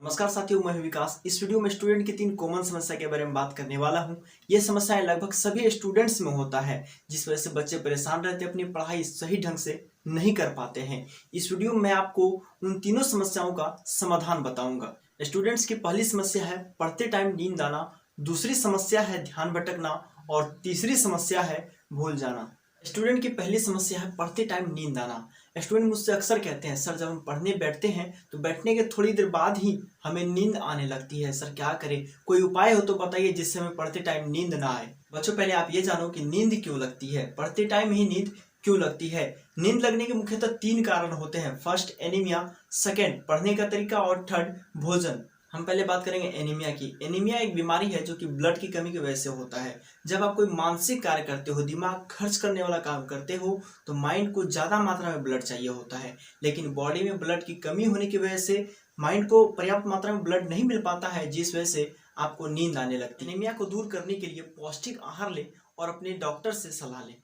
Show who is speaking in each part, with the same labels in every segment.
Speaker 1: नमस्कार साथियों, मैं हूं विकास। इस वीडियो में स्टूडेंट की 3 कॉमन समस्या के बारे में बात करने वाला हूं। ये समस्याएं लगभग सभी स्टूडेंट्स में होता है, जिस वजह से बच्चे परेशान रहते हैं, अपनी पढ़ाई सही ढंग से नहीं कर पाते हैं। इस वीडियो में मैं आपको उन तीनों समस्याओं का समाधान बताऊंगा। स्टूडेंट्स की पहली समस्या है पढ़ते टाइम नींद आना, दूसरी समस्या है ध्यान भटकना और तीसरी समस्या है भूल जाना। स्टूडेंट की पहली समस्या है पढ़ते टाइम नींद आना। स्टूडेंट मुझसे अक्सर कहते हैं, सर जब हम पढ़ने बैठते हैं तो बैठने के थोड़ी देर बाद ही हमें नींद आने लगती है। सर क्या करें, कोई उपाय हो तो बताइए जिससे हमें पढ़ते टाइम नींद ना आए। बच्चों, पहले आप ये जानो कि नींद क्यों लगती है, पढ़ते टाइम ही नींद क्यों लगती है। नींद लगने के मुख्यतः 3 कारण होते हैं। फर्स्ट, एनीमिया, सेकेंड, पढ़ने का तरीका और थर्ड, भोजन। हम पहले बात करेंगे एनीमिया की। एनीमिया एक बीमारी है जो कि ब्लड की कमी की वजह से होता है। जब आप कोई मानसिक कार्य करते हो, दिमाग खर्च करने वाला काम करते हो, तो माइंड को ज़्यादा मात्रा में ब्लड चाहिए होता है, लेकिन बॉडी में ब्लड की कमी होने की वजह से माइंड को पर्याप्त मात्रा में ब्लड नहीं मिल पाता है, जिस वजह से आपको नींद आने लगती है। एनीमिया को दूर करने के लिए पौष्टिक आहार लें और अपने डॉक्टर से सलाह लें।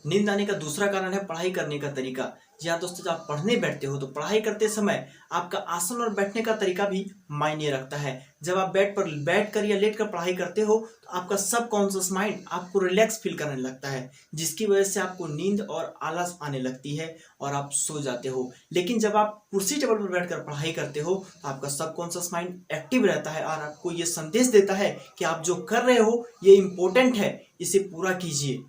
Speaker 1: नींद आने का दूसरा कारण है पढ़ाई करने का तरीका। जी हाँ दोस्तों, जब आप पढ़ने बैठते हो तो पढ़ाई करते समय आपका आसन और बैठने का तरीका भी मायने रखता है। जब आप बेड पर बैठकर या लेटकर पढ़ाई करते हो तो आपका सबकॉन्शियस माइंड आपको रिलैक्स फील करने लगता है, जिसकी वजह से आपको नींद और आलस आने लगती है और आप सो जाते हो। लेकिन जब आप कुर्सी टेबल पर बैठकर पढ़ाई करते हो तो आपका सबकॉन्शियस माइंड एक्टिव रहता है और आपको ये संदेश देता है कि आप जो कर रहे हो ये इम्पोर्टेंट है, इसे पूरा कीजिए।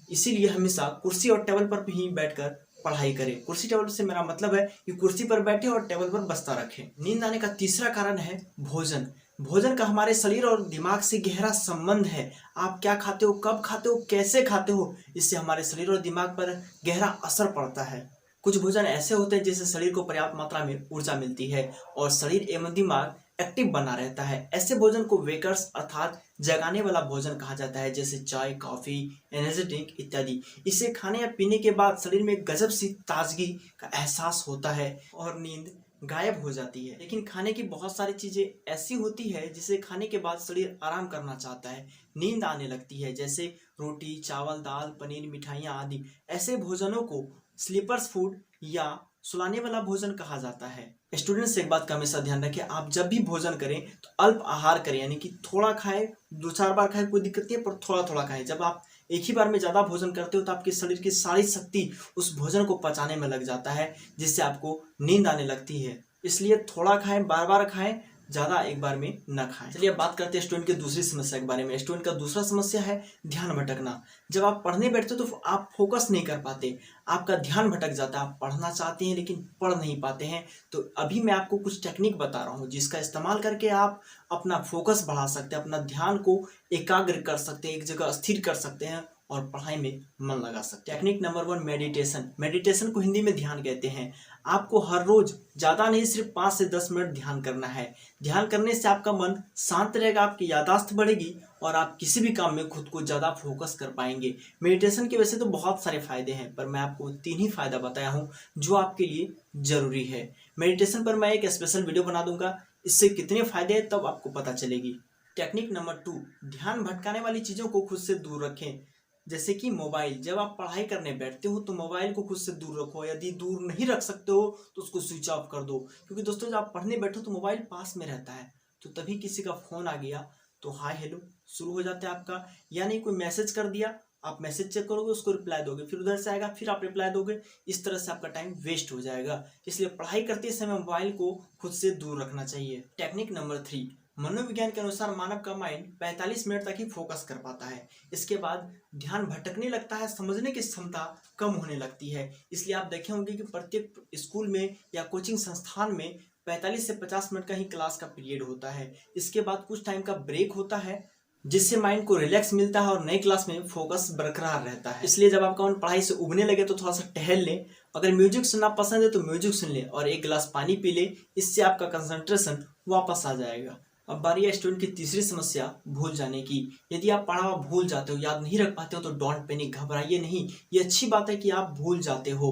Speaker 1: इसीलिए हमेशा कुर्सी और टेबल पर ही बैठकर पढ़ाई करें। कुर्सी टेबल से मेरा मतलब है कि कुर्सी पर बैठे और टेबल पर बस्ता रखें। नींद आने का तीसरा कारण है भोजन। भोजन का हमारे शरीर और दिमाग से गहरा संबंध है। आप क्या खाते हो, कब खाते हो, कैसे खाते हो, इससे हमारे शरीर और दिमाग पर गहरा असर पड़ता है। कुछ भोजन ऐसे होते हैं जिससे शरीर को पर्याप्त मात्रा में ऊर्जा मिलती है और शरीर एवं दिमाग एक्टिव बना रहता है। ऐसे भोजन को वेकर्स अर्थात जगाने वाला भोजन कहा जाता है, जैसे चाय, कॉफी, एनर्जी ड्रिंक इत्यादि। इसे खाने या पीने के बाद शरीर में गजब सी ताजगी का एहसास होता है और नींद गायब हो जाती है। लेकिन खाने की बहुत सारी चीजें ऐसी होती है जिसे खाने के बाद शरीर आराम करना चाहता है, नींद आने लगती है, जैसे रोटी, चावल, दाल, पनीर, मिठाइयाँ आदि। ऐसे भोजनों को स्लीपर्स फूड या सुलाने वाला भोजन कहा जाता है। स्टूडेंट्स एक बात का हमेशा ध्यान रखें, आप जब भी भोजन करें तो अल्प आहार करें, यानी कि थोड़ा खाएं, 2-4 बार खाएं, कोई दिक्कत नहीं है, पर थोड़ा थोड़ा खाएं। जब आप एक ही बार में ज़्यादा भोजन करते हो तो आपके शरीर की सारी शक्ति उस भोजन को पचाने में लग जाता है, जिससे आपको नींद आने लगती है। इसलिए थोड़ा खाएं, बार बार खाएं, ज़्यादा एक बार में न खाएं। चलिए अब बात करते हैं स्टूडेंट की दूसरी समस्या के बारे में। स्टूडेंट का दूसरा समस्या है ध्यान भटकना। जब आप पढ़ने बैठते हो तो आप फोकस नहीं कर पाते, आपका ध्यान भटक जाता है। आप पढ़ना चाहते हैं लेकिन पढ़ नहीं पाते हैं। तो अभी मैं आपको कुछ टेक्निक बता रहा हूँ जिसका इस्तेमाल करके आप अपना फोकस बढ़ा सकते हैं, अपना ध्यान को एकाग्र कर सकते हैं, एक जगह स्थिर कर सकते हैं और पढ़ाई में मन लगा सकते हैं। Technique number 1, meditation. मेडिटेशन को हिंदी में ध्यान कहते हैं। आपको हर रोज ज़्यादा नहीं, सिर्फ 5 से 10 मिनट ध्यान करना है। ध्यान करने से आपका मन शांत रहेगा, आपकी याददाश्त बढ़ेगी और आप किसी भी काम में खुद को ज़्यादा फोकस कर पाएंगे। मेडिटेशन के वैसे तो बहुत सारे फायदे हैं, पर मैं आपको 3 ही फायदा बताया हूँ जो आपके लिए ज़रूरी है। मेडिटेशन पर मैं एक स्पेशल वीडियो बना दूंगा, इससे कितने फायदे हैं तब आपको पता चलेगी। टेक्निक नंबर 2, ध्यान भटकाने वाली चीज़ों को खुद से दूर रखें, जैसे कि मोबाइल। जब आप पढ़ाई करने बैठते हो तो मोबाइल को खुद से दूर रखो। यदि दूर नहीं रख सकते हो तो उसको स्विच ऑफ कर दो, क्योंकि दोस्तों जब आप पढ़ने बैठो तो मोबाइल पास में रहता है, तो तभी किसी का फ़ोन आ गया तो हाय हेलो शुरू हो जाता है आपका। यानी कोई मैसेज कर दिया, आप मैसेज चेक करोगे, उसको रिप्लाई दोगे, फिर उधर से आएगा, फिर आप रिप्लाई दोगे। इस तरह से आपका टाइम वेस्ट हो जाएगा। इसलिए पढ़ाई करते समय मोबाइल को खुद से दूर रखना चाहिए। टेक्निक नंबर 3, मनोविज्ञान के अनुसार मानव का माइंड 45 मिनट तक ही फोकस कर पाता है। इसके बाद ध्यान भटकने लगता है, समझने की क्षमता कम होने लगती है। इसलिए आप देखे होंगे कि प्रत्येक स्कूल में या कोचिंग संस्थान में 45 से 50 मिनट का ही क्लास का पीरियड होता है। इसके बाद कुछ टाइम का ब्रेक होता है, जिससे माइंड को रिलैक्स मिलता है और नई क्लास में फोकस बरकरार रहता है। इसलिए जब आपका मन पढ़ाई से उबने लगे तो थोड़ा सा टहल लें। अगर म्यूजिक सुनना पसंद है तो म्यूजिक सुन लें और एक गिलास पानी पी लें, इससे आपका कंसंट्रेशन वापस आ जाएगा। अब बारी है स्टूडेंट की तीसरी समस्या, भूल जाने की। यदि आप पढ़ा हुआ भूल जाते हो, याद नहीं रख पाते हो, तो डोंट पैनिक, घबराइए नहीं। ये अच्छी बात है कि आप भूल जाते हो,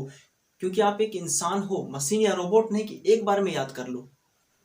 Speaker 1: क्योंकि आप एक इंसान हो, मशीन या रोबोट नहीं कि एक बार में याद कर लो।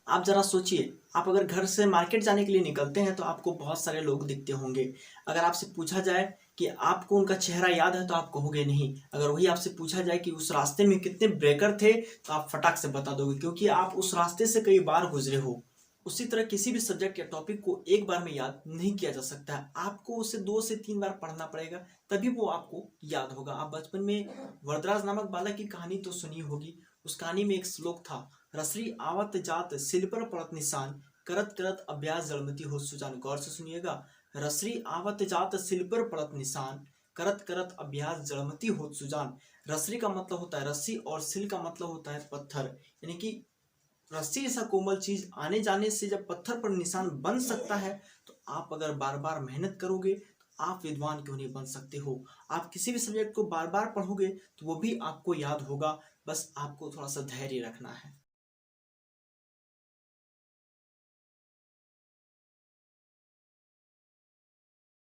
Speaker 1: आप जरा सोचिए, आप अगर घर से मार्केट जाने के लिए निकलते हैं तो आपको बहुत सारे लोग दिखते होंगे। अगर आपसे पूछा जाए कि आपको उनका चेहरा याद है तो आप कहोगे नहीं। अगर वही आपसे पूछा जाए कि उस रास्ते में कितने ब्रेकर थे तो आप फटाक से बता दोगे, क्योंकि आप उस रास्ते से कई बार गुजरे हो। उसी तरह किसी भी सब्जेक्ट या टॉपिक को एक बार में याद नहीं किया जा सकता है, आपको उसे 2 से 3 बार पढ़ना पड़ेगा, तभी वो आपको याद होगा। आप बचपन में वरदराज नामक बालक की कहानी तो सुनी होगी। उस कहानी में एक श्लोक था, रसरी आवत जात सिल पर पड़त निशान, करत करत अभ्यास जड़मति हो सुजान। गौर से सुनिएगा, रसरी आवत जात सिल पर पड़त निशान, करत करत अभ्यास जड़मति हो सुजान। रसरी का मतलब होता है रस्सी और सिल का मतलब होता है पत्थर, यानी कि रस्सी जैसा कोमल चीज आने जाने से जब पत्थर पर निशान बन सकता है, तो आप अगर बार बार मेहनत करोगे तो आप विद्वान क्यों नहीं बन सकते हो। आप किसी भी सब्जेक्ट को बार बार पढ़ोगे तो वो भी आपको याद होगा, बस आपको थोड़ा सा धैर्य रखना है।